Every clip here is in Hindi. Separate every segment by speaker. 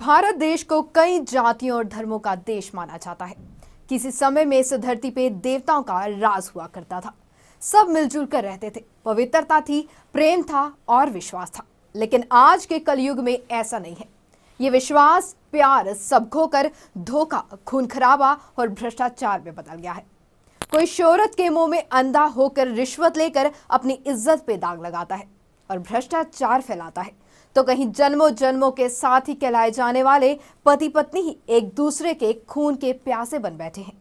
Speaker 1: भारत देश को कई जातियों और धर्मों का देश माना जाता है। किसी समय में इस धरती पे देवताओं का राज हुआ करता था। सब मिलजुल कर रहते थे, पवित्रता थी, प्रेम था और विश्वास था। लेकिन आज के कलयुग में ऐसा नहीं है। ये विश्वास, प्यार सब खोकर धोखा, खून खराबा और भ्रष्टाचार में बदल गया है। कोई शोहरत के मुंह में अंधा होकर रिश्वत लेकर अपनी इज्जत पे दाग लगाता है और भ्रष्टाचार फैलाता है, तो कहीं जन्मों जन्मों के साथी कहलाए जाने वाले पति पत्नी ही एक दूसरे के खून के प्यासे बन बैठे हैं,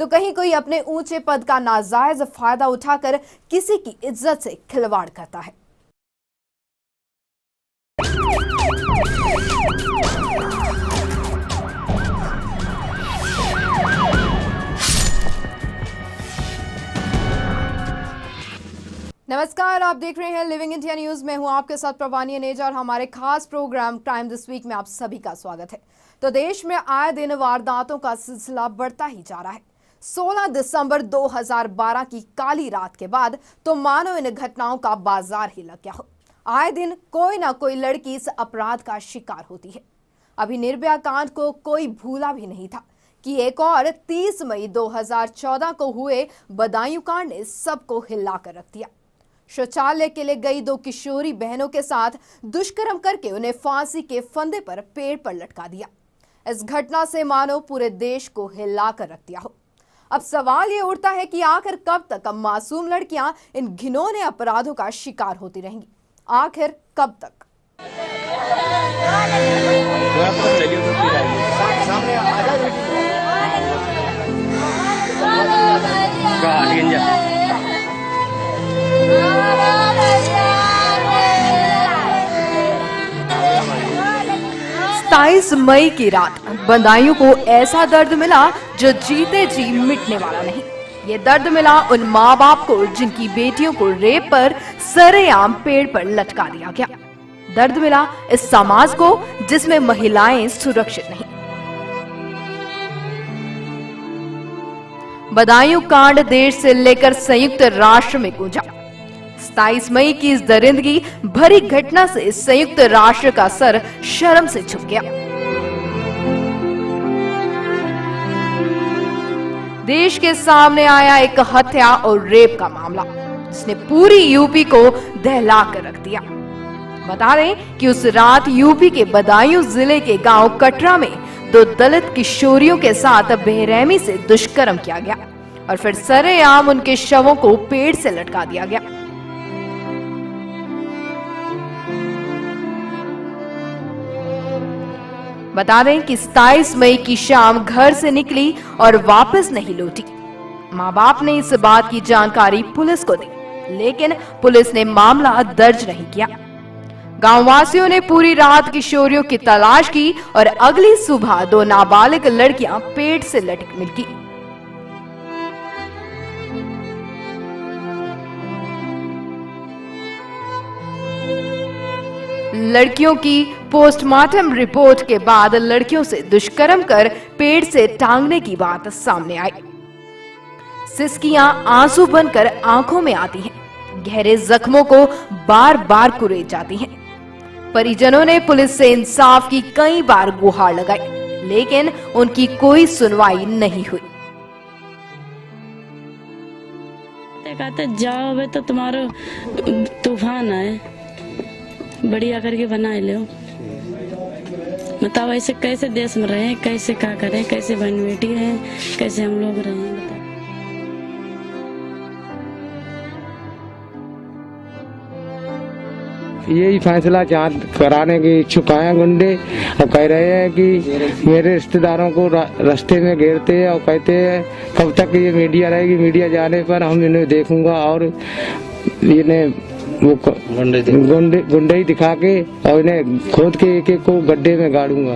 Speaker 1: तो कहीं कोई अपने ऊंचे पद का नाजायज फायदा उठाकर किसी की इज्जत से खिलवाड़ करता है। नमस्कार, आप देख रहे हैं लिविंग इंडिया न्यूज। मैं हूं आपके साथ प्रवानी अनेजा और हमारे खास प्रोग्राम टाइम दिस वीक में आप सभी का स्वागत है। तो देश में आए दिन वारदातों का सिलसिला बढ़ता ही जा रहा है। 16 दिसंबर 2012 की काली रात के बाद तो मानो इन घटनाओं का बाजार ही लग गया हो। आए दिन कोई ना कोई लड़की इस अपराध का शिकार होती है। अभी निर्भया कांड को कोई भूला भी नहीं था कि एक और 30 मई 2014 को हुए बदायूं कांड ने सबको हिला कर रख दिया। शौचालय के लिए गई दो किशोरी बहनों के साथ दुष्कर्म करके उन्हें फांसी के फंदे पर पेड़ पर लटका दिया। इस घटना से मानो पूरे देश को हिला कर रख दिया हो। अब सवाल ये उठता है कि आखिर कब तक मासूम लड़कियां इन घिनौने अपराधों का शिकार होती रहेंगी? आखिर कब तक? तेईस मई की रात बदायूं को ऐसा दर्द मिला जो जीते जी मिटने वाला नहीं। ये दर्द मिला उन माँ बाप को जिनकी बेटियों को रेप पर सरेआम पेड़ पर लटका दिया गया। दर्द मिला इस समाज को जिसमें महिलाएं सुरक्षित नहीं। बदायूं कांड देश से लेकर संयुक्त राष्ट्र में गूंजा। 27 मई की इस दरिंदगी भरी घटना से संयुक्त राष्ट्र का सर शर्म से झुक गया। देश के सामने आया एक हत्या और रेप का मामला जिसने पूरी यूपी को दहला कर रख दिया। बता दें कि उस रात यूपी के बदायूं जिले के गांव कटरा में दो दलित किशोरियों के साथ बेरहमी से दुष्कर्म किया गया और फिर सरेआम उनके शवों को पेड़ से लटका दिया गया। बता दें कि 27 मई की शाम घर से निकली और वापस नहीं लौटी। माँ बाप ने इस बात की जानकारी पुलिस को दी, लेकिन पुलिस ने मामला दर्ज नहीं किया। गांव वासियों ने पूरी रात किशोरियों की तलाश की और अगली सुबह दो नाबालिग लड़कियां पेड़ से लटक मिली। लड़कियों की पोस्टमार्टम रिपोर्ट के बाद लड़कियों से दुष्कर्म कर पेड़ से टांगने की बात सामने आई। सिसकियां आंसू बनकर आंखों में आती हैं, गहरे जख्मों को बार बार कुरेद जाती हैं। परिजनों ने पुलिस से इंसाफ की कई बार गुहार लगाई, लेकिन उनकी कोई सुनवाई नहीं हुई।
Speaker 2: कहते जाओ वे तो तुम्हारा तूफान है, बढ़िया करके बना ले। बताओ ऐसे कैसे देश में रहे, कैसे क्या करें, कैसे बहन बेटी रहे, कैसे हम लोग रहे।
Speaker 3: यही फैसला जांच कराने की इच्छुक हैं गुंडे और कह रहे हैं कि मेरे रिश्तेदारों को रास्ते में घेरते हैं और कहते हैं कब तक ये मीडिया रहेगी, मीडिया जाने पर हम इन्हें देखूंगा और इन्हें वो गुंडे ही दिखा के और इन्हें खोद के एक एक को गड्ढे में गाड़ूंगा।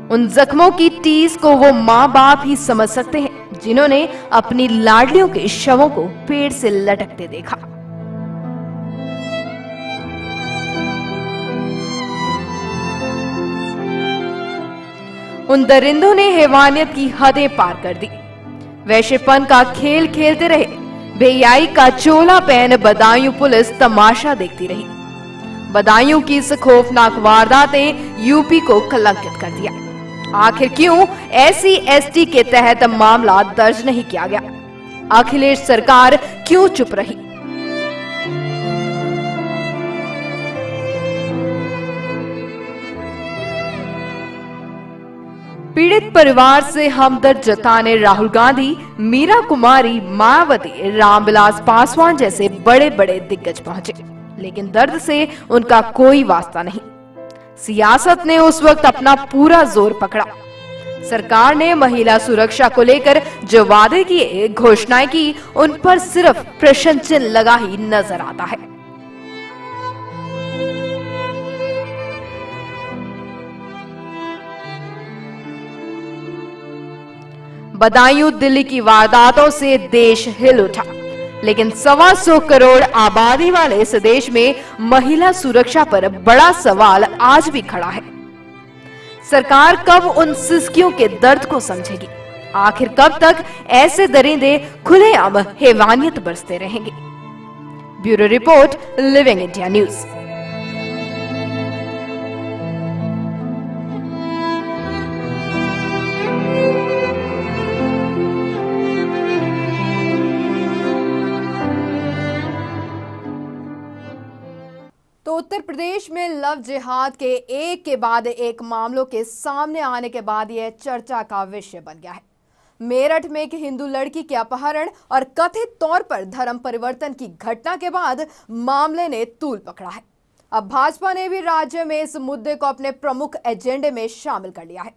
Speaker 1: उन जख्मों की टीस को वो माँ बाप ही समझ सकते हैं जिन्होंने अपनी लाडलियों के शवों को पेड़ से लटकते देखा। उन दरिंदों ने हैवानियत की हदें पार कर दी। वैश्यपन का खेल खेलते रहे, बेहयाई का चोला पहन बदायूं पुलिस तमाशा देखती रही। बदायूं की इस खौफनाक वारदातें यूपी को कलंकित कर दिया। आखिर क्यों SC/ST के तहत मामला दर्ज नहीं किया गया? अखिलेश सरकार क्यों चुप रही? पीड़ित परिवार से हमदर्द जताने राहुल गांधी, मीरा कुमारी, मायावती, रामविलास पासवान जैसे बड़े बड़े दिग्गज पहुंचे, लेकिन दर्द से उनका कोई वास्ता नहीं। सियासत ने उस वक्त अपना पूरा जोर पकड़ा। सरकार ने महिला सुरक्षा को लेकर जो वादे किए, घोषणाएं की, उन पर सिर्फ प्रश्न चिन्ह लगा ही नजर आता है। बदायूं दिल्ली की वारदातों से देश हिल उठा, लेकिन 125 करोड़ आबादी वाले इस देश में महिला सुरक्षा पर बड़ा सवाल आज भी खड़ा है। सरकार कब उन सिसकियों के दर्द को समझेगी? आखिर कब तक ऐसे दरिंदे खुलेआम हैवानियत बरसते रहेंगे? Bureau report, living India news. तो उत्तर प्रदेश में लव जिहाद के एक के बाद एक मामलों के सामने आने के बाद यह चर्चा का विषय बन गया है। मेरठ में एक हिंदू लड़की के अपहरण और कथित तौर पर धर्म परिवर्तन की घटना के बाद मामले ने तूल पकड़ा है। अब भाजपा ने भी राज्य में इस मुद्दे को अपने प्रमुख एजेंडे में शामिल कर लिया है।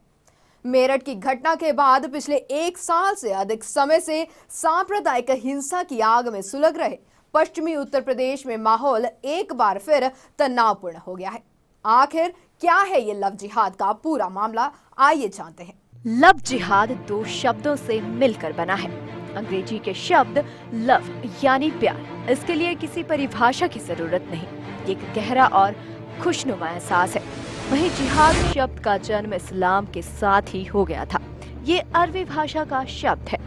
Speaker 1: मेरठ की घटना के बाद पिछले 1 साल से अधिक समय से सांप्रदायिक हिंसा की आग में सुलग रहे पश्चिमी उत्तर प्रदेश में माहौल एक बार फिर तनावपूर्ण हो गया है। आखिर क्या है ये लव जिहाद का पूरा मामला? आइए जानते हैं।
Speaker 4: लव जिहाद 2 शब्दों से मिलकर बना है। अंग्रेजी के शब्द लव यानी प्यार। इसके लिए किसी परिभाषा की जरूरत नहीं, ये एक गहरा और खुशनुमा एहसास है। वहीं जिहाद शब्द का जन्म इस्लाम के साथ ही हो गया था। ये अरबी भाषा का शब्द है।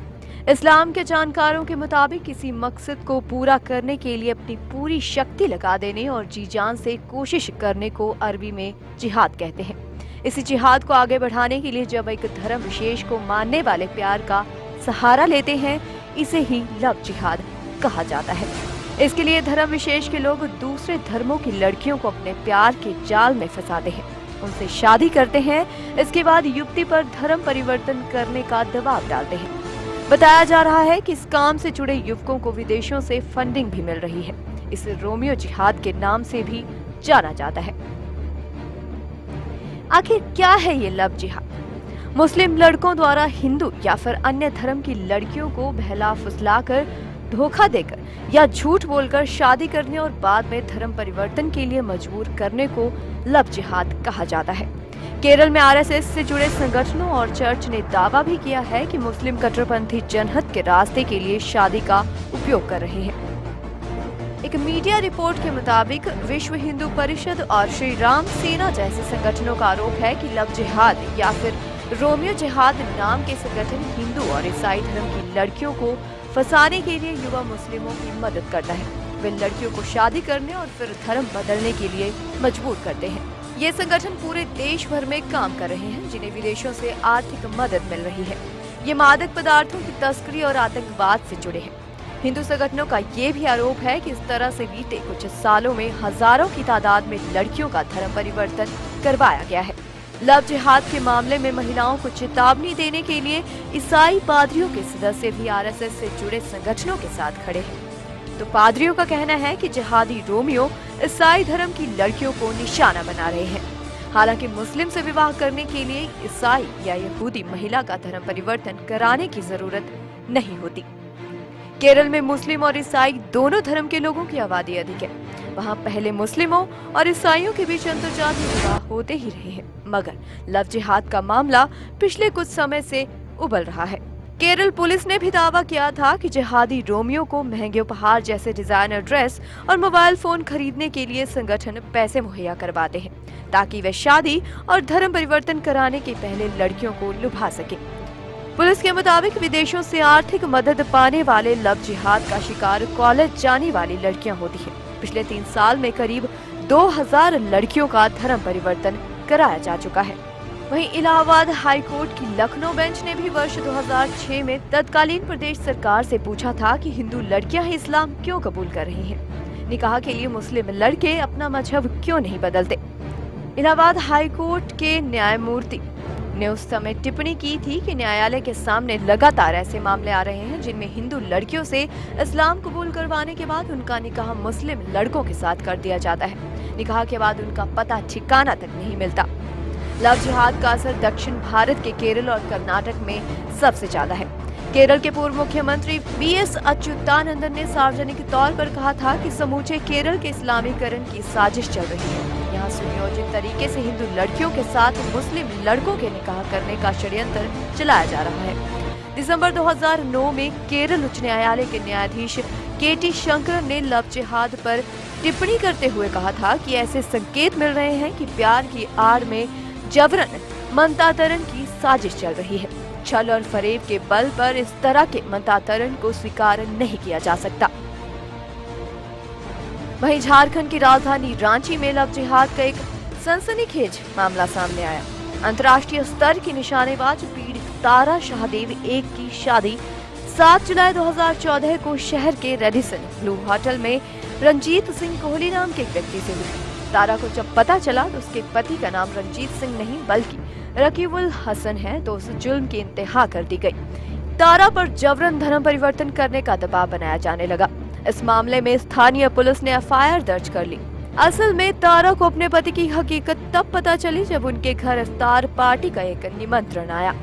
Speaker 4: इस्लाम के जानकारों के मुताबिक किसी मकसद को पूरा करने के लिए अपनी पूरी शक्ति लगा देने और जी जान से कोशिश करने को अरबी में जिहाद कहते हैं। इसी जिहाद को आगे बढ़ाने के लिए जब एक धर्म विशेष को मानने वाले प्यार का सहारा लेते हैं, इसे ही लव जिहाद कहा जाता है। इसके लिए धर्म विशेष के लोग दूसरे धर्मों की लड़कियों को अपने प्यार के जाल में फंसाते हैं, उनसे शादी करते हैं। इसके बाद युवती पर धर्म परिवर्तन करने का दबाव डालते हैं। बताया जा रहा है कि इस काम से जुड़े युवकों को विदेशों से फंडिंग भी मिल रही है। इसे रोमियो जिहाद के नाम से भी जाना जाता है। आखिर क्या है ये लव जिहाद? मुस्लिम लड़कों द्वारा हिंदू या फिर अन्य धर्म की लड़कियों को बहला फुसलाकर, धोखा देकर या झूठ बोलकर शादी करने और बाद में धर्म परिवर्तन के लिए मजबूर करने को लव जिहाद कहा जाता है। केरल में RSS से जुड़े संगठनों और चर्च ने दावा भी किया है कि मुस्लिम कट्टरपंथी जनहित के रास्ते के लिए शादी का उपयोग कर रहे हैं। एक मीडिया रिपोर्ट के मुताबिक विश्व हिंदू परिषद और श्री राम सेना जैसे संगठनों का आरोप है कि लव जिहाद या फिर रोमियो जिहाद नाम के संगठन हिंदू और ईसाई धर्म की लड़कियों को फंसाने के लिए युवा मुस्लिमों की मदद करता है। वे लड़कियों को शादी करने और फिर धर्म बदलने के लिए मजबूर करते हैं। ये संगठन पूरे देश भर में काम कर रहे हैं, जिन्हें विदेशों से आर्थिक मदद मिल रही है। ये मादक पदार्थों की तस्करी और आतंकवाद से जुड़े हैं। हिंदू संगठनों का ये भी आरोप है कि इस तरह से बीते कुछ सालों में हजारों की तादाद में लड़कियों का धर्म परिवर्तन करवाया गया है। लव जिहाद के मामले में महिलाओं को चेतावनी देने के लिए ईसाई पादरियों के सदस्य भी RSS से जुड़े संगठनों के साथ खड़े हैं। तो पादरियों का कहना है कि जिहादी रोमियो ईसाई धर्म की लड़कियों को निशाना बना रहे हैं। हालांकि मुस्लिम से विवाह करने के लिए ईसाई या यहूदी महिला का धर्म परिवर्तन कराने की जरूरत नहीं होती। केरल में मुस्लिम और ईसाई दोनों धर्म के लोगों की आबादी अधिक है। वहां पहले मुस्लिमों और ईसाइयों के बीच अंतर्जातीय विवाह होते ही रहे हैं, मगर लव जिहाद का मामला पिछले कुछ समय से उबल रहा है। केरल पुलिस ने भी दावा किया था कि जिहादी रोमियो को महंगे उपहार जैसे डिजाइनर ड्रेस और मोबाइल फोन खरीदने के लिए संगठन पैसे मुहैया करवाते हैं, ताकि वे शादी और धर्म परिवर्तन कराने के पहले लड़कियों को लुभा सके। पुलिस के मुताबिक विदेशों से आर्थिक मदद पाने वाले लव जिहाद का शिकार कॉलेज जाने वाली लड़कियां होती हैं। पिछले 3 साल में करीब 2000 लड़कियों का धर्म परिवर्तन कराया जा चुका है। वहीं इलाहाबाद हाई कोर्ट की लखनऊ बेंच ने भी वर्ष 2006 में तत्कालीन प्रदेश सरकार से पूछा था कि हिंदू लड़कियां ही इस्लाम क्यों कबूल कर रही हैं। निकाह के लिए मुस्लिम लड़के अपना मजहब क्यों नहीं बदलते। इलाहाबाद हाई कोर्ट के न्यायमूर्ति ने उस समय टिप्पणी की थी कि न्यायालय के सामने लगातार ऐसे मामले आ रहे हैं जिनमें हिंदू लड़कियों से इस्लाम कबूल करवाने के बाद उनका निकाह मुस्लिम लड़कों के साथ कर दिया जाता है। निकाह के बाद उनका पता ठिकाना तक नहीं मिलता। लव जिहाद का असर दक्षिण भारत के केरल और कर्नाटक में सबसे ज्यादा है। केरल के पूर्व मुख्यमंत्री वीएस अच्युतानंदन ने सार्वजनिक तौर पर कहा था कि समूचे केरल के इस्लामीकरण की साजिश चल रही है। यहाँ सुनियोजित तरीके से हिंदू लड़कियों के साथ मुस्लिम लड़कों के निकाह करने का षड्यंत्र चलाया जा रहा है। दिसंबर 2009 में केरल उच्च न्यायालय के न्यायाधीश केटी शंकरन ने लव जिहाद पर टिप्पणी करते हुए कहा था कि ऐसे संकेत मिल रहे हैं कि प्यार की आड़ में जबरन मंतातरण की साजिश चल रही है। छल और फरेब के बल पर इस तरह के मंतातरण को स्वीकार नहीं किया जा सकता। वहीं झारखंड की राजधानी रांची में लव जिहाद का एक सनसनीखेज मामला सामने आया। अंतर्राष्ट्रीय स्तर की निशानेबाज पीड़ित तारा शाहदेव एक की शादी 7 जुलाई 2014 को शहर के रेडिसन ब्लू होटल में रंजीत सिंह कोहली नाम के एक व्यक्ति से हुई। तारा को जब पता चला तो उसके पति का नाम रंजीत सिंह नहीं बल्कि रकीबुल हसन है तो उस जुल्म की इंतहा कर दी गई। तारा पर जबरन धर्म परिवर्तन करने का दबाव बनाया जाने लगा। इस मामले में स्थानीय पुलिस ने एफआईआर दर्ज कर ली। असल में तारा को अपने पति की हकीकत तब पता चली जब उनके घर इफ्तार पार्टी का एक निमंत्रण आया।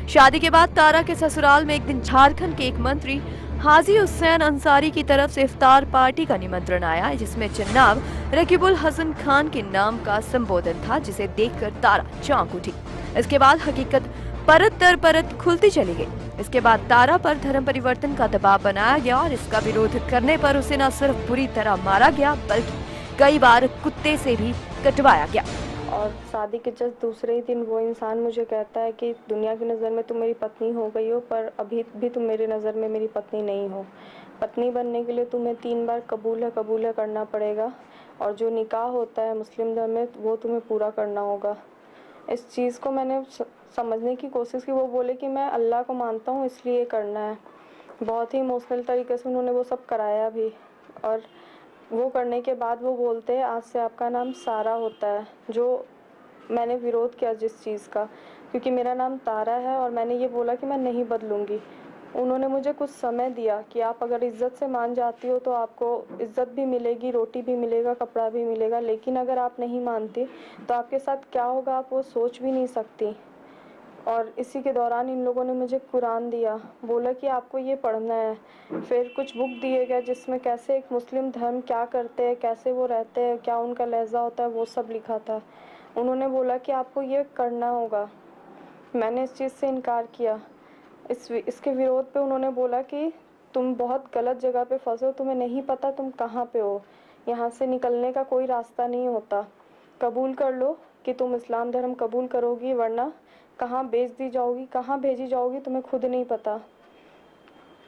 Speaker 4: शादी के बाद तारा के ससुराल में एक दिन झारखंड के एक मंत्री हाजी हुसैन अंसारी की तरफ से इफ्तार पार्टी का निमंत्रण आया जिसमें जनाब रकीबुल हसन खान के नाम का संबोधन था, जिसे देखकर तारा चौंक उठी। इसके बाद हकीकत परत दर परत खुलती चली गई। इसके बाद तारा पर धर्म परिवर्तन का दबाव बनाया गया और इसका विरोध करने पर उसे न सिर्फ बुरी तरह मारा गया बल्कि कई बार कुत्ते से भी कटवाया गया।
Speaker 5: और शादी के जस्ट दूसरे ही दिन वो इंसान मुझे कहता है कि दुनिया की नज़र में तुम मेरी पत्नी हो गई हो, पर अभी भी तुम मेरी नज़र में मेरी पत्नी नहीं हो। पत्नी बनने के लिए तुम्हें 3 बार कबूल है करना पड़ेगा और जो निकाह होता है मुस्लिम धर्म में वो तुम्हें पूरा करना होगा। इस चीज़ को मैंने समझने की कोशिश की। वो बोले कि मैं अल्लाह को मानता हूँ इसलिए करना है। बहुत ही इमोशनल तरीके से उन्होंने वो सब कराया भी। और वो करने के बाद वो बोलते हैं आज से आपका नाम सारा होता है। जो मैंने विरोध किया जिस चीज़ का, क्योंकि मेरा नाम तारा है और मैंने ये बोला कि मैं नहीं बदलूँगी। उन्होंने मुझे कुछ समय दिया कि आप अगर इज़्ज़त से मान जाती हो तो आपको इज़्ज़त भी मिलेगी, रोटी भी मिलेगा, कपड़ा भी मिलेगा, लेकिन अगर आप नहीं मानती तो आपके साथ क्या होगा आप वो सोच भी नहीं सकती। और इसी के दौरान इन लोगों ने मुझे कुरान दिया, बोला कि आपको ये पढ़ना है। फिर कुछ बुक दिए गए जिसमें कैसे एक मुस्लिम धर्म क्या करते हैं, कैसे वो रहते हैं, क्या उनका लहजा होता है, वो सब लिखा था। उन्होंने बोला कि आपको ये करना होगा। मैंने इस चीज़ से इनकार किया। इसके विरोध पे उन्होंने बोला कि तुम बहुत गलत जगह पे फंसे हो, तुम्हें नहीं पता तुम कहाँ पे हो, यहाँ से निकलने का कोई रास्ता नहीं होता। कबूल कर लो कि तुम इस्लाम धर्म कबूल करोगी, वरना कहाँ भेजी जाओगी तुम्हें खुद नहीं पता।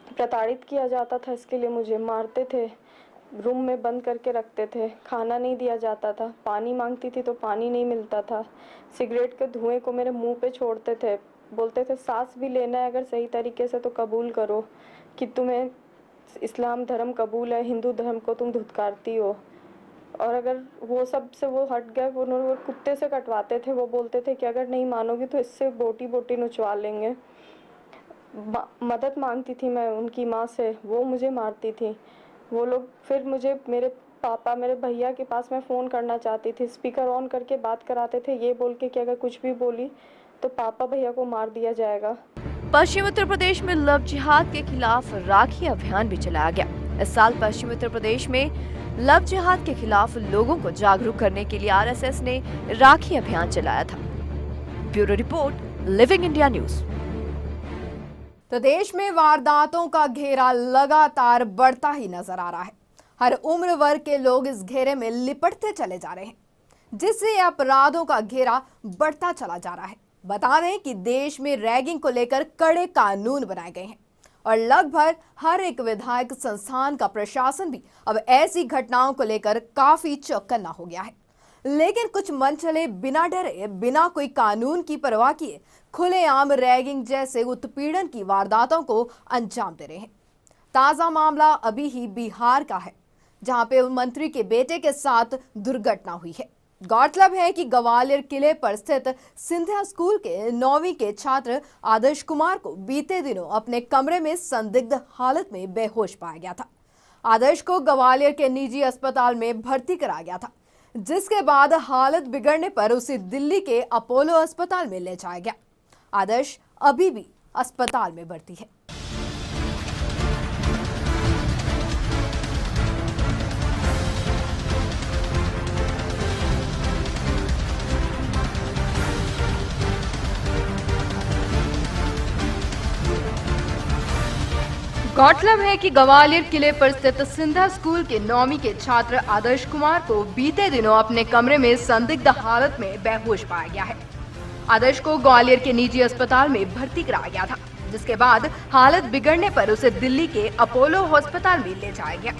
Speaker 5: प्रताड़ित किया जाता था, इसके लिए मुझे मारते थे, रूम में बंद करके रखते थे, खाना नहीं दिया जाता था, पानी मांगती थी तो पानी नहीं मिलता था, सिगरेट के धुएं को मेरे मुंह पे छोड़ते थे, बोलते थे सांस भी लेना है अगर सही तरीके से तो कबूल करो कि तुम्हें इस्लाम धर्म कबूल है, हिंदू धर्म को तुम धुतकारती हो। और अगर वो सब से वो हट गए, उन्होंने वो कुत्ते से कटवाते थे। वो बोलते थे कि अगर नहीं मानोगी तो इससे बोटी बोटी नुचवा लेंगे। मदद मांगती थी मैं उनकी माँ से, वो मुझे मारती थी। वो लोग फिर मुझे मेरे पापा मेरे भैया के पास मैं फ़ोन करना चाहती थी, स्पीकर ऑन करके बात कराते थे, ये बोल के कि अगर कुछ भी बोली तो पापा भैया को मार दिया जाएगा।
Speaker 4: पश्चिम उत्तर प्रदेश में लव जिहाद के खिलाफ राखी अभियान भी चलाया गया। इस साल पश्चिम उत्तर प्रदेश में लव जिहाद के खिलाफ लोगों को जागरूक करने के लिए आरएसएस ने राखी अभियान चलाया था। Bureau report, living India news.
Speaker 1: प्रदेश में वारदातों का घेरा लगातार बढ़ता ही नजर आ रहा है। हर उम्र वर्ग के लोग इस घेरे में लिपटते चले जा रहे हैं, जिससे अपराधों का घेरा बढ़ता चला जा रहा है। बता दें कि देश में रैगिंग को लेकर कड़े कानून बनाए गए हैं और लगभग हर एक विधायक संस्थान का प्रशासन भी अब ऐसी घटनाओं को लेकर काफी चौकन्ना हो गया है। लेकिन कुछ मनचले बिना डरे, बिना कोई कानून की परवाह किए खुलेआम रैगिंग जैसे उत्पीड़न की वारदातों को अंजाम दे रहे हैं। ताजा मामला अभी ही बिहार का है, जहां पे मंत्री के बेटे के साथ दुर्घटना हुई है। गौरतलब है कि ग्वालियर किले पर स्थित सिंधिया स्कूल के 9वीं के छात्र आदर्श कुमार को बीते दिनों अपने कमरे में संदिग्ध हालत में बेहोश पाया गया था। आदर्श को ग्वालियर के निजी अस्पताल में भर्ती कराया गया था, जिसके बाद हालत बिगड़ने पर उसे दिल्ली के अपोलो अस्पताल में ले जाया गया। आदर्श अभी भी अस्पताल में भर्ती है। गौरतलब है कि ग्वालियर किले पर स्थित सिंधिया स्कूल के 9वीं के छात्र आदर्श कुमार को बीते दिनों अपने कमरे में संदिग्ध हालत में बेहोश पाया गया है। आदर्श को ग्वालियर के निजी अस्पताल में भर्ती कराया गया था, जिसके बाद हालत बिगड़ने पर उसे दिल्ली के अपोलो अस्पताल में ले जाया गया।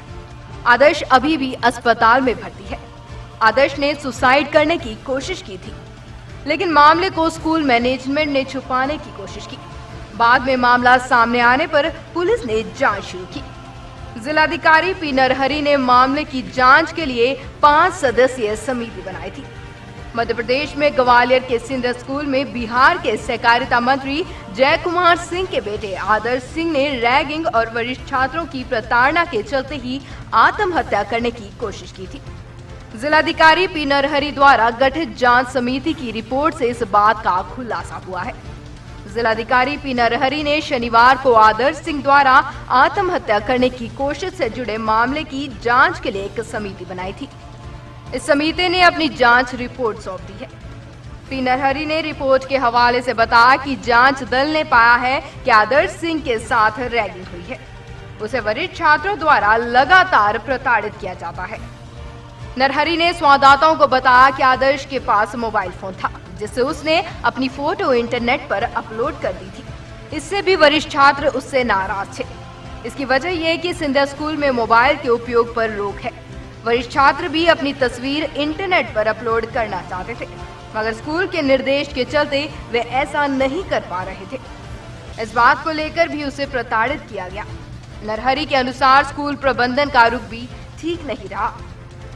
Speaker 1: आदर्श अभी भी अस्पताल में भर्ती है। आदर्श ने सुसाइड करने की कोशिश की थी, लेकिन मामले को स्कूल मैनेजमेंट ने छुपाने की कोशिश की। बाद में मामला सामने आने पर पुलिस ने जांच शुरू की। जिलाधिकारी पी नरहरि ने मामले की जांच के लिए 5 सदस्यीय समिति बनाई थी। मध्य प्रदेश में ग्वालियर के सिंधिया स्कूल में बिहार के सहकारिता मंत्री जय कुमार सिंह के बेटे आदर्श सिंह ने रैगिंग और वरिष्ठ छात्रों की प्रताड़ना के चलते ही आत्महत्या करने की कोशिश की थी। जिलाधिकारी पी नरहरि द्वारा गठित जांच समिति की रिपोर्ट से इस बात का खुलासा हुआ है। जिलाधिकारी पी नरहरि ने शनिवार को आदर्श सिंह द्वारा आत्महत्या करने की कोशिश से जुड़े मामले की जांच के लिए एक समिति बनाई थी। इस समिति ने अपनी जांच रिपोर्ट सौंप दी है। पी नरहरि ने रिपोर्ट के हवाले से बताया कि जांच दल ने पाया है कि आदर्श सिंह के साथ रैगिंग हुई है। उसे वरिष्ठ छात्रों द्वारा लगातार प्रताड़ित किया जाता है। नरहरि ने संवाददाताओं को बताया कि आदर्श के पास मोबाइल फोन था, जिससे उसने अपनी फोटो इंटरनेट पर अपलोड कर दी थी। इससे भी वरिष्ठ छात्र उससे नाराज थे। इसकी वजह यह कि सिंधिया स्कूल में मोबाइल के उपयोग पर रोक है। वरिष्ठ छात्र भी अपनी तस्वीर इंटरनेट पर अपलोड करना चाहते थे, मगर स्कूल के निर्देश के चलते वे ऐसा नहीं कर पा रहे थे। इस बात को लेकर भी उसे प्रताड़ित किया गया। नरहरि के अनुसार स्कूल प्रबंधन का रुख भी ठीक नहीं रहा।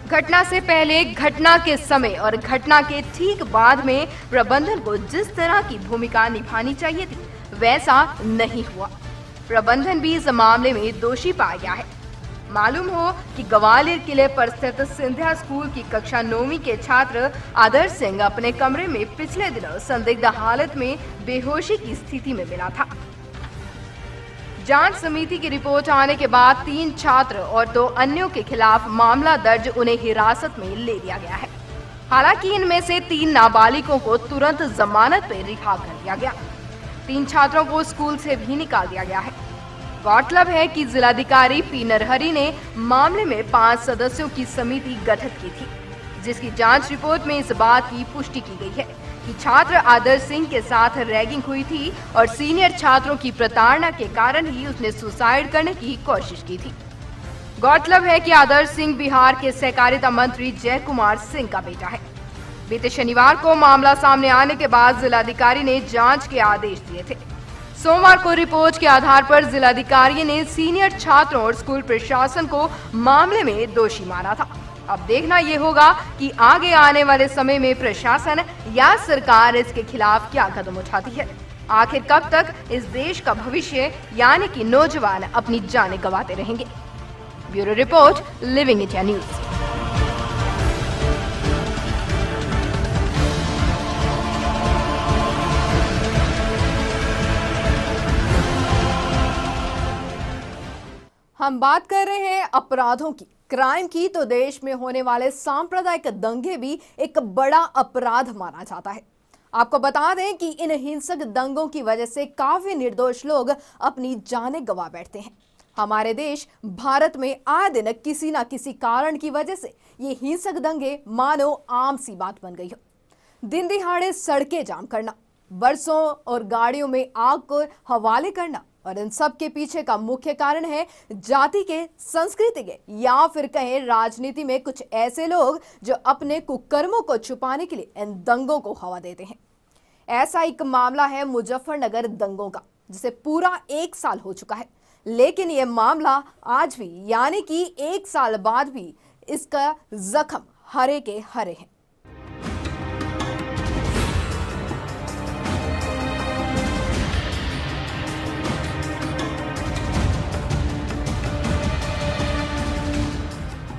Speaker 1: घटना से पहले, घटना के समय और घटना के ठीक बाद में प्रबंधन को जिस तरह की भूमिका निभानी चाहिए थी, वैसा नहीं हुआ। प्रबंधन भी इस मामले में दोषी पाया गया है। मालूम हो कि ग्वालियर किले पर स्थित सिंधिया स्कूल की कक्षा 9वीं के छात्र आदर्श सिंह अपने कमरे में पिछले दिनों संदिग्ध हालत में बेहोशी की स्थिति में मिला था। जांच समिति की रिपोर्ट आने के बाद 3 छात्र और 2 अन्यों के खिलाफ मामला दर्ज, उन्हें हिरासत में ले लिया गया है। हालांकि इनमें से 3 नाबालिगों को तुरंत जमानत पर रिहा कर दिया गया। 3 छात्रों को स्कूल से भी निकाल दिया गया है। गौरतलब है कि जिलाधिकारी पी नरहरि ने मामले में 5 सदस्यों की समिति गठित की थी, जिसकी जांच रिपोर्ट में इस बात की पुष्टि की गई है कि छात्र आदर्श सिंह के साथ रैगिंग हुई थी और सीनियर छात्रों की प्रताड़ना के कारण ही उसने सुसाइड करने की कोशिश की थी। गौरतलब है कि आदर्श सिंह बिहार के सहकारिता मंत्री जय कुमार सिंह का बेटा है। बीते शनिवार को मामला सामने आने के बाद जिलाधिकारी ने जांच के आदेश दिए थे। सोमवार को रिपोर्ट के आधार पर जिलाधिकारी ने सीनियर छात्रों और स्कूल प्रशासन को मामले में दोषी माना था। अब देखना ये होगा कि आगे आने वाले समय में प्रशासन या सरकार इसके खिलाफ क्या कदम उठाती है। आखिर कब तक इस देश का भविष्य यानी कि नौजवान अपनी जानें गंवाते रहेंगे। Bureau report, living India news. हम बात कर रहे हैं अपराधों की, क्राइम की, तो देश में होने वाले सांप्रदायिक दंगे भी एक बड़ा अपराध माना जाता है। आपको बता दें कि इन हिंसक दंगों की वजह से काफी निर्दोष लोग अपनी जानें गंवा बैठते हैं। हमारे देश भारत में आए दिन किसी न किसी कारण की वजह से ये हिंसक दंगे मानो आम सी बात बन गई हो। दिन दिहाड़े सड़कें जाम करना, बरसों और गाड़ियों में आग को हवाले करना, और इन सब के पीछे का मुख्य कारण है जाति के, संस्कृति के, या फिर कहें राजनीति में कुछ ऐसे लोग जो अपने कुकर्मों को छुपाने के लिए इन दंगों को हवा देते हैं। ऐसा एक मामला है मुजफ्फरनगर दंगों का, जिसे पूरा 1 साल हो चुका है, लेकिन यह मामला आज भी यानी कि 1 साल बाद भी इसका जख्म हरे के हरे हैं।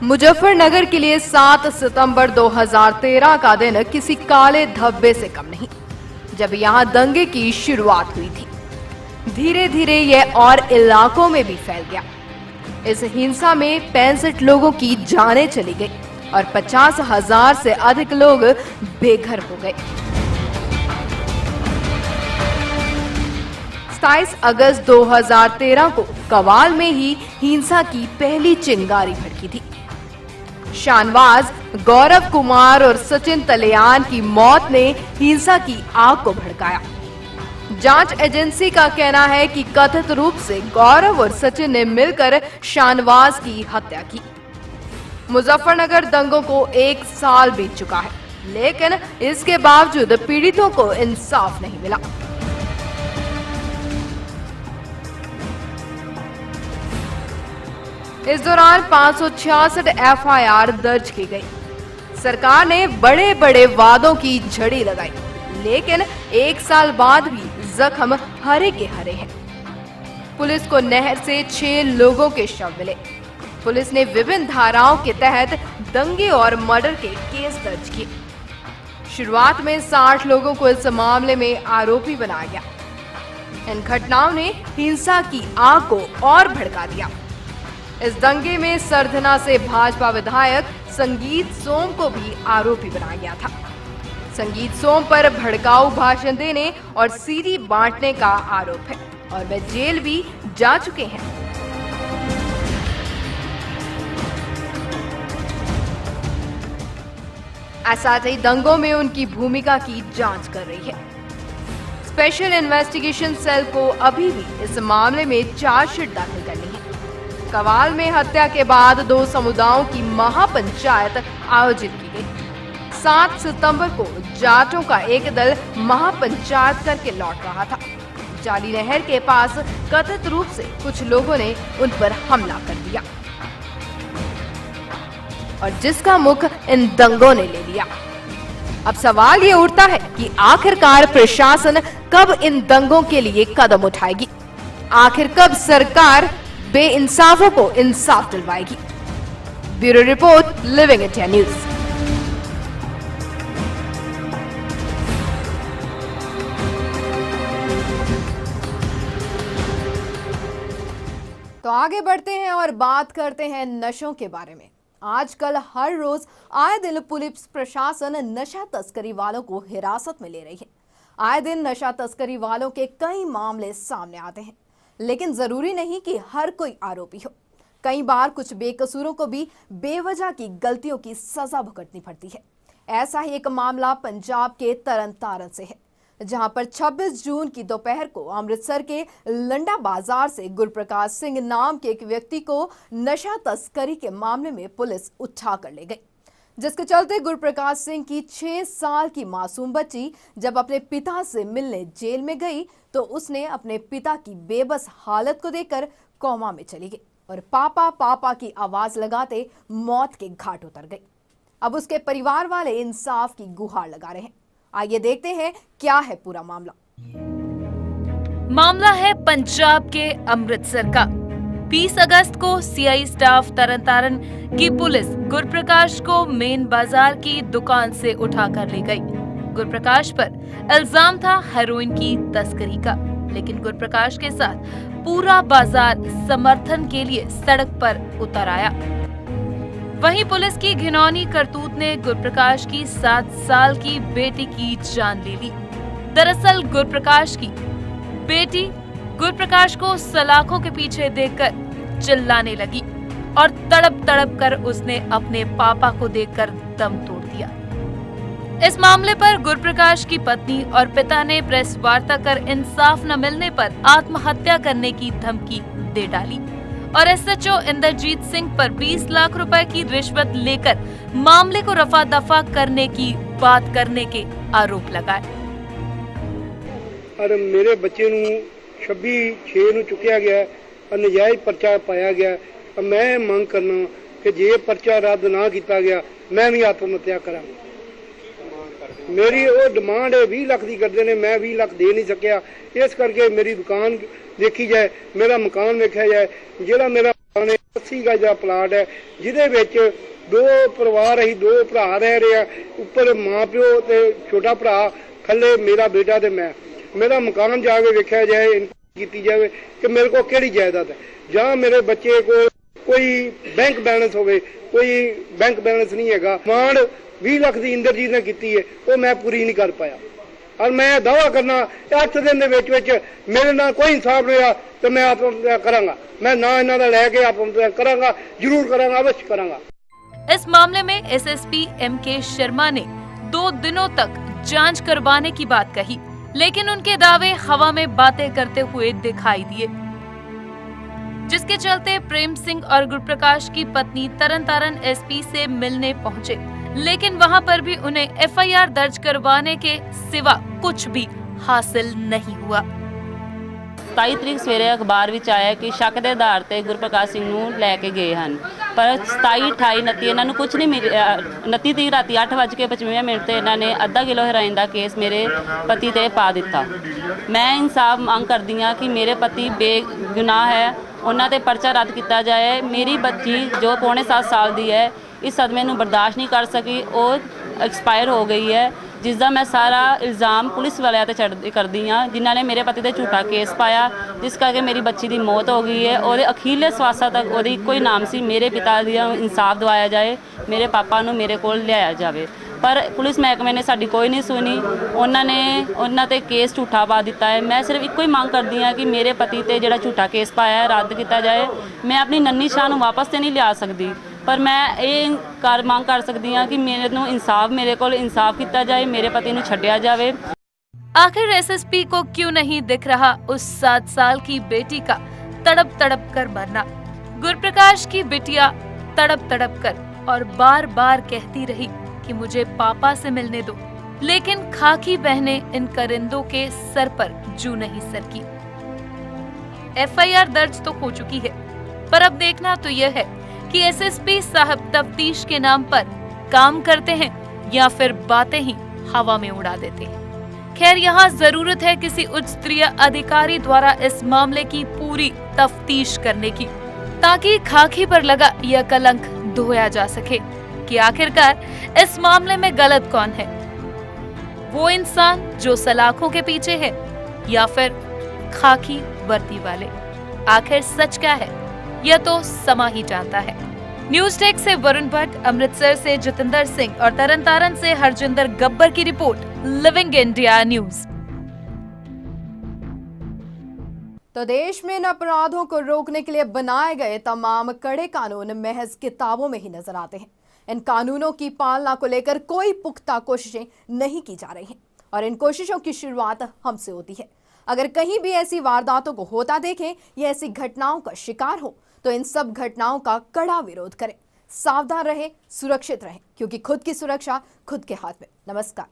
Speaker 1: मुजफ्फरनगर के लिए 7 सितंबर 2013 का दिन किसी काले धब्बे से कम नहीं, जब यहां दंगे की शुरुआत हुई थी। धीरे धीरे यह और इलाकों में भी फैल गया। इस हिंसा में 65 लोगों की जानें चली गई और 50,000 से अधिक लोग बेघर हो गए। 27 अगस्त 2013 को कवाल में ही हिंसा की पहली चिंगारी भड़की थी। शानवाज, गौरव कुमार और सचिन तलेयान की मौत ने हिंसा की आग को भड़काया। जांच एजेंसी का कहना है कि कथित रूप से गौरव और सचिन ने मिलकर शानवाज की हत्या की। मुजफ्फरनगर दंगों को 1 साल बीत चुका है, लेकिन इसके बावजूद पीड़ितों को इंसाफ नहीं मिला। इस दौरान 566 एफआईआर दर्ज की गई। सरकार ने बड़े बड़े वादों की झड़ी लगाई, लेकिन 1 साल बाद भी जख्म हरे के हरे हैं। पुलिस को नहर से 6 लोगों के शव मिले। पुलिस ने विभिन्न धाराओं के तहत दंगे और मर्डर के केस दर्ज किए। शुरुआत में 60 लोगों को इस मामले में आरोपी बनाया गया। इन घटनाओं ने हिंसा की आग को और भड़का दिया। इस दंगे में सरधना से भाजपा विधायक संगीत सोम को भी आरोपी बनाया गया था। संगीत सोम पर भड़काऊ भाषण देने और सीडी बांटने का आरोप है और वे जेल भी जा चुके हैं। एसआईटी दंगों में उनकी भूमिका की जांच कर रही है। स्पेशल इन्वेस्टिगेशन सेल को अभी भी इस मामले में चार्जशीट दाखिल करनी है। कवाल में हत्या के बाद 2 समुदायों की महापंचायत आयोजित की गई। 7 सितंबर को जाटों का एक दल महापंचायत करके लौट रहा था। जाली नहर के पास कथित रूप से कुछ लोगों ने उन पर हमला कर दिया और जिसका मुख इन दंगों ने ले लिया। अब सवाल ये उठता है कि आखिरकार प्रशासन कब इन दंगों के लिए कदम उठाएगी? आखिर कब सरकार बेइंसाफों को इंसाफ दिलवाएगी? Bureau report, living India news. तो आगे बढ़ते हैं और बात करते हैं नशों के बारे में। आजकल हर रोज आए दिन पुलिस प्रशासन नशा तस्करी वालों को हिरासत में ले रही है। आए दिन नशा तस्करी वालों के कई मामले सामने आते हैं, लेकिन जरूरी नहीं कि हर कोई आरोपी हो। कई बार कुछ बेकसूरों को भी बेवजह की गलतियों की सजा भुगतनी पड़ती है। ऐसा ही एक मामला पंजाब के तरन तारण से है, जहां पर 26 जून की दोपहर को अमृतसर के लंडा बाजार से गुरप्रकाश सिंह नाम के एक व्यक्ति को नशा तस्करी के मामले में पुलिस उठा कर ले गई, जिसके चलते गुरप्रकाश सिंह की 6 साल की मासूम बच्ची जब अपने पिता से मिलने जेल में गई तो उसने अपने पिता की बेबस हालत को देखकर कोमा में चली गई और पापा पापा की आवाज लगाते मौत के घाट उतर गई। अब उसके परिवार वाले इंसाफ की गुहार लगा रहे हैं। आइए देखते हैं क्या है पूरा मामला।
Speaker 6: मामला है पंजाब के अमृतसर का। 20 अगस्त को सीआई स्टाफ तरन की पुलिस गुरप्रकाश को मेन बाजार की दुकान से उठा कर ले गई। गुरप्रकाश पर इल्जाम था हेरोइन की तस्करी का, लेकिन गुरप्रकाश के साथ पूरा बाजार समर्थन के लिए सड़क पर उतर आया। वहीं पुलिस की घिनौनी करतूत ने गुरप्रकाश की 7 साल की बेटी की जान ले ली। दरअसल गुरप्रकाश की बेटी गुरप्रकाश को सलाखों के पीछे देखकर चिल्लाने लगी और तड़प तड़प कर उसने अपने पापा को देखकर दम तोड़ दिया। इस मामले पर गुरप्रकाश की पत्नी और पिता ने प्रेस वार्ता कर इंसाफ न मिलने पर आत्महत्या करने की धमकी दे डाली और एसएचओ इंद्रजीत सिंह पर 20 लाख रुपए की रिश्वत लेकर मामले को रफा दफा करने की बात करने के आरोप लगाए।
Speaker 7: और मेरे बच्चे ਨੂੰ 26/6 ਨੂੰ ਚੁੱਕਿਆ ਗਿਆ और ਨਜਾਇਜ਼ ਪਰਚਾ ਪਾਇਆ ਗਿਆ। मैं ਮੰਗ ਕਰਨਾ ਕਿ ਜੇ ਪਰਚਾ ਰੱਦ ਨਾ ਕੀਤਾ ਗਿਆ मैं भी ਆਤਮ-ਹੱਤਿਆ ਕਰਾਂਗਾ। मेरी वो डिमांड है 20 लाख की करते ने, मैं 20 लाख दे नहीं सकिया। इस करके मेरी दुकान देखी जाए, मेरा मकान देखा जाए, जिहड़ा मेरा मकान है 80 गज का प्लाट है, जिहदे विच 2 परिवार असीं 2 भरा रह रहे हैं, उपर माँ प्यो ते छोटा भरा, थल्ले मेरा बेटा ते मैं। मेरा मकान जाके वेख्या जाए, इनक्वायरी की जाए कि मेरे को किहड़ी जायदाद है, जां मेरे बच्चे को कोई बैंक बैलेंस होवे, कोई बैंक बैलेंस नहीं है। डिमांड 20 लाख की इंद्रजीत ने की है, वो मैं पूरी नहीं कर पाया और मैं दावा करना 8 दिन के मेरे नाल कोई इंसाफ नहीं रहा तो मैं आत्महत्या करांगा। मैं ना इन्हां दा लैके आत्महत्या करांगा, जरूर करांगा, अवश्य करांगा।
Speaker 6: इस मामले में एसएसपी एमके शर्मा ने 2 दिनों तक जांच करवाने की बात कही, लेकिन उनके दावे हवा में बातें करते हुए दिखाई दिए, जिसके चलते प्रेम सिंह और गुरप्रकाश की पत्नी तरनतारन एसपी से मिलने पहुंचे, लेकिन वहां पर भी उन्हें एफआईआर दर्ज करवाने के सिवा कुछ भी हासिल नहीं हुआ।
Speaker 2: 27 ਤਰੀਕ ਸਵੇਰੇ ਅਖਬਾਰ ਵਿੱਚ ਆਇਆ ਕਿ ਸ਼ੱਕ ਦੇ ਆਧਾਰ ਤੇ ਗੁਰਪ੍ਰਕਾਸ਼ ਸਿੰਘ ਨੂੰ ਲੈ ਕੇ ਗਏ ਹਨ, ਪਰ 27, 28, 29 ਇਹਨਾਂ ਨੂੰ ਕੁਝ ਨਹੀਂ ਮਿਲਿਆ। 29 ਤਰੀਕ ਰਾਤੀ 8:55 ਤੇ ਇਹਨਾਂ ਨੇ ਅੱਧਾ ਕਿਲੋ ਹੈਰੋਇਨ ਦਾ ਕੇਸ ਮੇਰੇ ਪਤੀ ਤੇ ਪਾ ਦਿੱਤਾ। ਮੈਂ ਇਨਸਾਫ ਮੰਗ ਕਰਦੀ ਹਾਂ ਕਿ ਮੇਰੇ ਪਤੀ ਬੇਗੁਨਾਹ ਹੈ, ਉਹਨਾਂ ਤੇ ਪਰਚਾ ਰੱਦ ਕੀਤਾ ਜਾਏ। ਮੇਰੀ ਬੱਚੀ ਜੋ ਪੌਣੇ 7 ਸਾਲ ਦੀ ਹੈ, ਇਸ ਸਦਮੇ ਨੂੰ ਬਰਦਾਸ਼ਤ ਨਹੀਂ ਕਰ ਸਕੀ, ਉਹ ਐਕਸਪਾਇਰ ਹੋ ਗਈ ਹੈ, ਜਿਸ ਦਾ ਮੈਂ ਸਾਰਾ ਇਲਜ਼ਾਮ ਪੁਲਿਸ ਵਾਲਿਆਂ ਤੇ ਕਰਦੀ ਹਾਂ, ਜਿਨ੍ਹਾਂ ਨੇ ਮੇਰੇ ਪਤੀ ਤੇ ਝੂਠਾ ਕੇਸ ਪਾਇਆ, ਜਿਸ ਕਰਕੇ ਮੇਰੀ ਬੱਚੀ ਦੀ ਮੌਤ ਹੋ ਗਈ ਹੈ। ਉਹਦੇ ਅਖੀਰਲੇ ਸਵਾਸਾਂ ਤੱਕ ਉਹਦੀ ਇੱਕੋ ਹੀ ਨਾਮ ਸੀ, ਮੇਰੇ ਪਿਤਾ ਦੀ ਇਨਸਾਫ ਦਿਵਾਇਆ ਜਾਏ, ਮੇਰੇ ਪਾਪਾ ਨੂੰ ਮੇਰੇ ਕੋਲ ਲਿਆਇਆ ਜਾਵੇ। ਪਰ ਪੁਲਿਸ ਮਹਿਕਮੇ ਨੇ ਸਾਡੀ ਕੋਈ ਨਹੀਂ ਸੁਣੀ, ਉਹਨਾਂ ਤੇ ਕੇਸ ਝੂਠਾ ਪਾ ਦਿੱਤਾ ਹੈ। ਮੈਂ ਸਿਰਫ ਇੱਕੋ ਹੀ ਮੰਗ ਕਰਦੀ ਹਾਂ ਕਿ ਮੇਰੇ ਪਤੀ ਤੇ ਜਿਹੜਾ ਝੂਠਾ ਕੇਸ ਪਾਇਆ ਹੈ ਰੱਦ ਕੀਤਾ ਜਾਏ। ਮੈਂ ਆਪਣੀ ਨੰਨੀ ਸ਼ਾਹ ਨੂੰ ਵਾਪਸ ਤੇ ਨਹੀਂ ਲਿਆ ਸਕਦੀ, पर मैं ये मांग कर सकती हाँ कि मेरे को इंसाफ किया जाए, मेरे पति नूं छड्डिया जाए।
Speaker 6: आखिर एसएसपी को क्यों नहीं दिख रहा उस 7 साल की बेटी का तड़प तड़प कर मरना? गुरप्रकाश की बिटिया तड़प तड़प कर और बार बार कहती रही कि मुझे पापा से मिलने दो, लेकिन खाकी बहनें इन परिंदों के सर पर जू नहीं सरकी। एफआईआर दर्ज तो हो चुकी है, पर अब देखना तो यह है कि एसएसपी साहब तफ्तीश के नाम पर काम करते हैं या फिर बातें ही हवा में उड़ा देते हैं। खैर, यहाँ जरूरत है किसी उच्च स्तरीय अधिकारी द्वारा इस मामले की पूरी तफ्तीश करने की, ताकि खाकी पर लगा यह कलंक धोया जा सके कि आखिरकार इस मामले में गलत कौन है, वो इंसान जो सलाखों के पीछे है या फिर खाकी वर्दी वाले। आखिर सच क्या है, यह तो समा ही जानता है। न्यूज डेस्क से वरुण भट्ट, अमृतसर से जितेंद्र सिंह और तरनतारन से हरजिंदर गब्बर की रिपोर्ट, लिविंग इंडिया न्यूज।
Speaker 1: तो देश में इन अपराधों को रोकने के लिए बनाए गए तमाम कड़े कानून महज किताबों में ही नजर आते हैं। इन कानूनों की पालना को लेकर कोई पुख्ता कोशिशें नहीं की जा रही हैं और इन कोशिशों की शुरुआत हमसे होती है। अगर कहीं भी ऐसी वारदातों को होता देखें या ऐसी घटनाओं का शिकार हो तो इन सब घटनाओं का कड़ा विरोध करें, सावधान रहें, सुरक्षित रहें, क्योंकि खुद की सुरक्षा खुद के हाथ में। नमस्कार।